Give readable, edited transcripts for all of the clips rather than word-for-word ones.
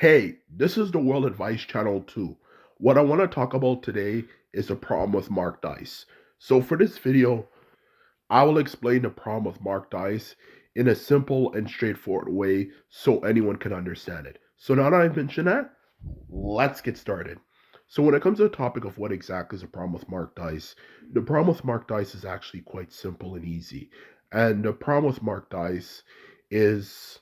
Hey, this is the World Advice Channel 2. What I want to talk about today is the problem with Mark Dice. So for this video, I will explain the problem with Mark Dice in a simple and straightforward way so anyone can understand it. So now that I've mentioned that, let's get started. So when it comes to the topic of what exactly is the problem with Mark Dice, the problem with Mark Dice is actually quite simple and easy. And the problem with Mark Dice is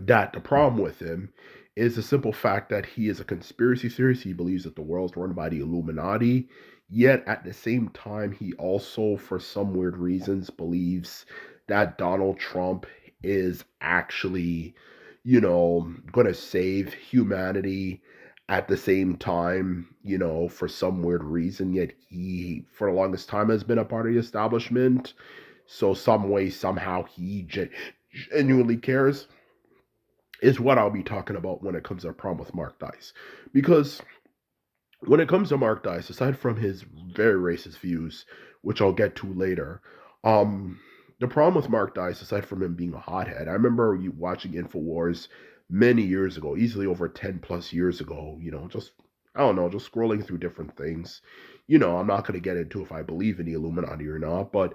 that the problem with him is the simple fact that he is a conspiracy theorist. He believes that the world's run by the Illuminati. Yet at the same time, he also, for some weird reasons, believes that Donald Trump is actually, going to save humanity at the same time, for some weird reason. Yet he, for the longest time, has been a part of the establishment. So, some way, somehow, he genuinely cares is what I'll be talking about when it comes to a problem with Mark Dice. Because when it comes to Mark Dice, aside from his very racist views, which I'll get to later, um, the problem with Mark Dice, aside from him being a hothead, I remember you watching InfoWars many years ago, easily over 10 plus years ago, just I don't know, just scrolling through different things. I'm not going to get into if I believe in the Illuminati or not, but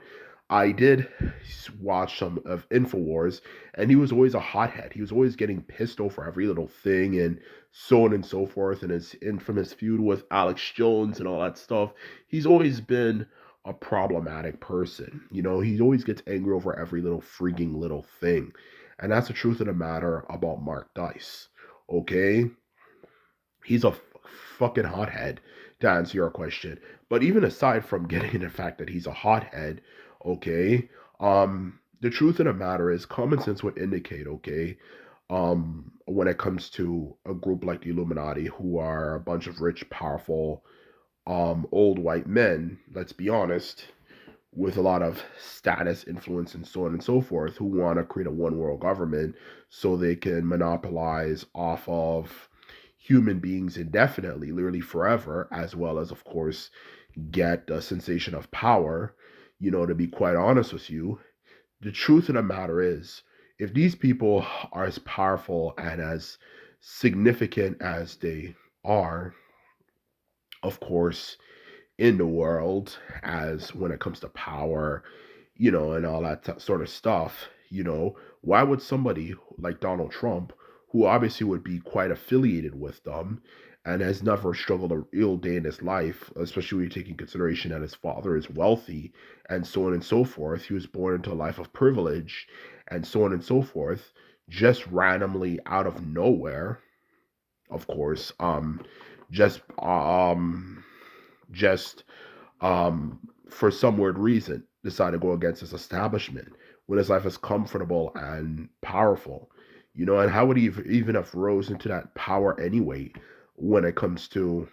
I did watch some of InfoWars, and he was always a hothead. He was always getting pissed over every little thing and so on and so forth. And his infamous feud with Alex Jones and all that stuff. He's always been a problematic person. He always gets angry over every little freaking little thing. And that's the truth of the matter about Mark Dice. Okay? He's a fucking hothead, to answer your question. But even aside from getting the fact that he's a hothead, okay, the truth of the matter is common sense would indicate, okay, when it comes to a group like the Illuminati, who are a bunch of rich, powerful, old white men, let's be honest, with a lot of status, influence, and so on and so forth, who want to create a one world government so they can monopolize off of human beings indefinitely, literally forever, as well as, of course, get the sensation of power. To be quite honest with you, the truth of the matter is, if these people are as powerful and as significant as they are, of course, in the world, as when it comes to power, and all that sort of stuff, why would somebody like Donald Trump, who obviously would be quite affiliated with them and has never struggled a real day in his life, especially when you take in consideration that his father is wealthy and so on and so forth, he was born into a life of privilege and so on and so forth, just randomly out of nowhere, of course, just just for some weird reason, decide to go against his establishment when his life is comfortable and powerful. And how would he even have rose into that power anyway when it comes to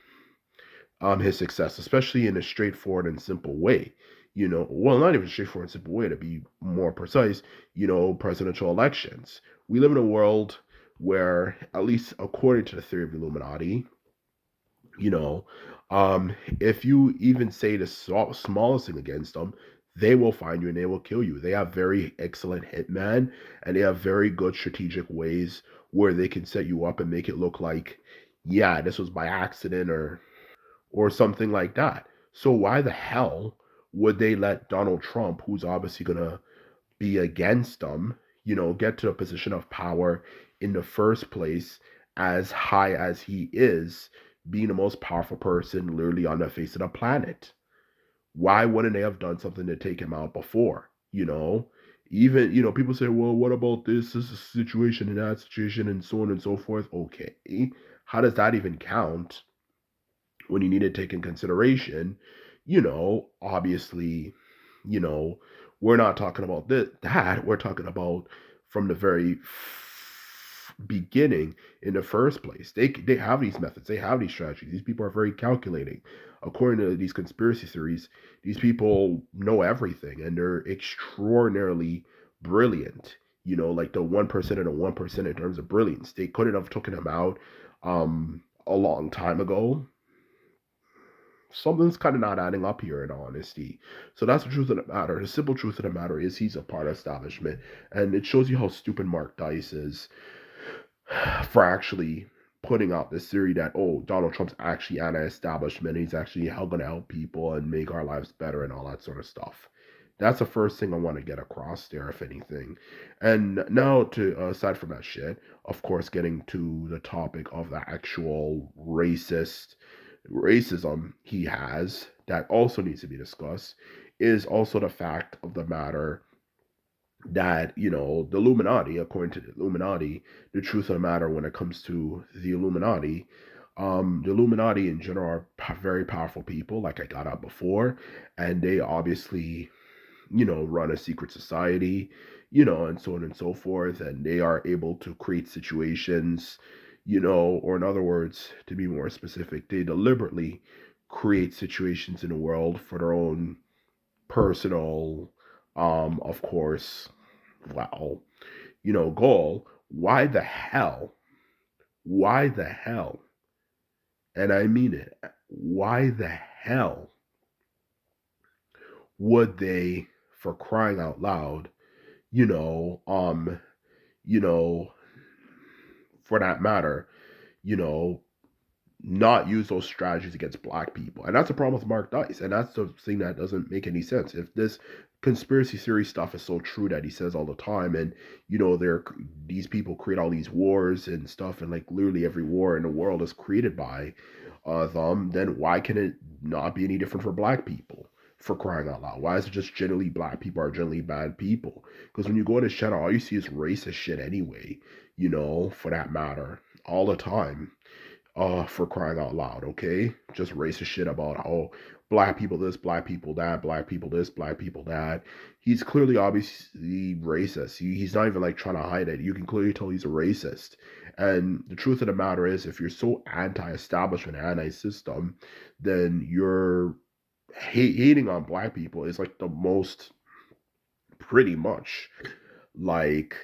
his success, especially in a straightforward and simple way? Well, not even straightforward and simple way, to be more precise, presidential elections. We live in a world where, at least according to the theory of Illuminati, you know if you even say the smallest thing against them, they will find you and they will kill you. They have very excellent hitmen, and they have very good strategic ways where they can set you up and make it look like, yeah, this was by accident or something like that. So why the hell would they let Donald Trump, who's obviously gonna be against them, get to a position of power in the first place, as high as he is, being the most powerful person literally on the face of the planet? Why wouldn't they have done something to take him out before? Even, people say, well, what about this is a situation and that situation and so on and so forth. Okay. How does that even count when you need to take in consideration, obviously, you know, we're not talking about that. We're talking about from the very beginning in the first place. They have these methods, they have these strategies. These people are very calculating. According to these conspiracy theories, these people know everything and they're extraordinarily brilliant. Like the 1% of the 1% in terms of brilliance. They couldn't have taken him out a long time ago. Something's kind of not adding up here, in all honesty. So that's the truth of the matter. The simple truth of the matter is he's a part of establishment, and it shows you how stupid Mark Dice is. for actually putting out this theory that, oh, Donald Trump's actually anti-establishment, he's actually going to help people and make our lives better and all that sort of stuff. That's the first thing I want to get across there, if anything. And now, to aside from that shit, of course, getting to the topic of the actual racism he has that also needs to be discussed is also the fact of the matter that, the Illuminati, according to the Illuminati, the truth of the matter when it comes to the Illuminati in general are very powerful people, like I got out before, and they obviously, run a secret society, and so on and so forth, and they are able to create situations, or in other words, to be more specific, they deliberately create situations in the world for their own personal, of course, well, goal. Why the hell, and I mean it, why the hell would they, for crying out loud, you know, um, you know, for that matter, you know, not use those strategies against black people. And that's the problem with Mark Dice. And that's the thing that doesn't make any sense. If this conspiracy theory stuff is so true that he says all the time, and these people create all these wars and stuff, and like literally every war in the world is created by them, then why can it not be any different for black people? For crying out loud, why is it just generally black people are generally bad people? Because when you go to his channel, all you see is racist shit anyway, for that matter, all the time, for crying out loud, okay? Just racist shit about how black people this, black people that, black people this, black people that. He's clearly obviously racist. He's not even like trying to hide it. You can clearly tell he's a racist. And the truth of the matter is, if you're so anti-establishment, anti-system, then you're hating on black people is like the most, pretty much, like,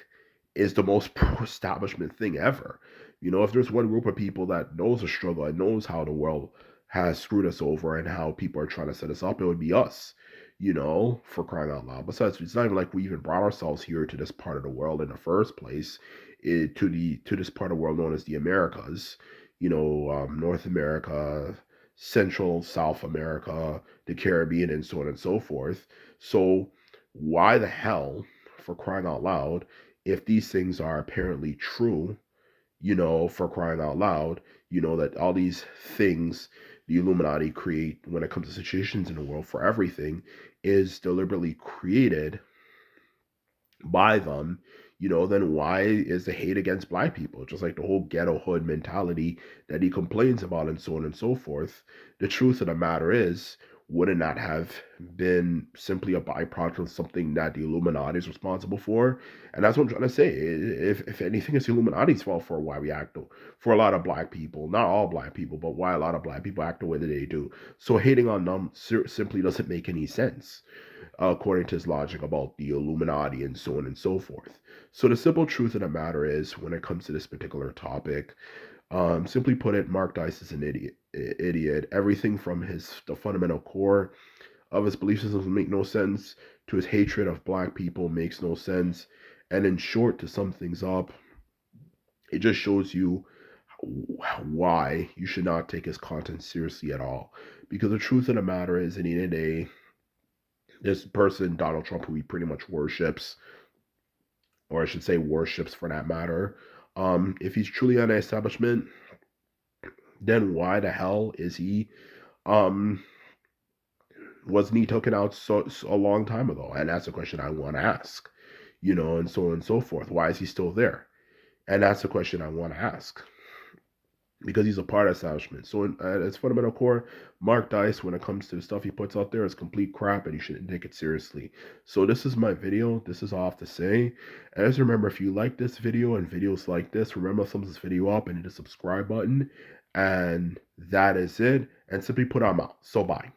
is the most pro-establishment thing ever. If there's one group of people that knows the struggle and knows how the world has screwed us over and how people are trying to set us up, it would be us, for crying out loud. Besides, it's not even like we even brought ourselves here to this part of the world in the first place, to this part of the world known as the Americas, North America, Central, South America, the Caribbean, and so on and so forth. So why the hell, for crying out loud, if these things are apparently true, for crying out loud, that all these things the Illuminati create when it comes to situations in the world for everything is deliberately created by them, then why is the hate against black people? Just like the whole ghetto hood mentality that he complains about and so on and so forth. The truth of the matter is, wouldn't that have been simply a byproduct of something that the Illuminati is responsible for? And that's what I'm trying to say. If anything, it's the Illuminati's fault for why we act, for a lot of black people, not all black people, but why a lot of black people act the way that they do. So hating on them simply doesn't make any sense, according to his logic about the Illuminati and so on and so forth. So the simple truth of the matter is, when it comes to this particular topic, simply put it, Mark Dice is an idiot. Everything from the fundamental core of his belief systems make no sense, to his hatred of black people makes no sense. And in short, to sum things up, it just shows you why you should not take his content seriously at all. Because the truth of the matter is, in the end of the day, this person, Donald Trump, who he pretty much worships, or I should say worships for that matter, if he's truly anti-establishment, then why the hell is he, um, wasn't he taken out so a long time ago? And that's a question I want to ask, and so on and so forth. Why is he still there? And that's the question I want to ask, because he's a part of establishment. So at its fundamental core, Mark Dice, when it comes to the stuff he puts out there, is complete crap, and you shouldn't take it seriously. So this is my video. This is all I have to say. And just remember, if you like this video and videos like this, remember to thumbs this video up and hit the subscribe button. And that is it. And simply put, I'm out. So bye.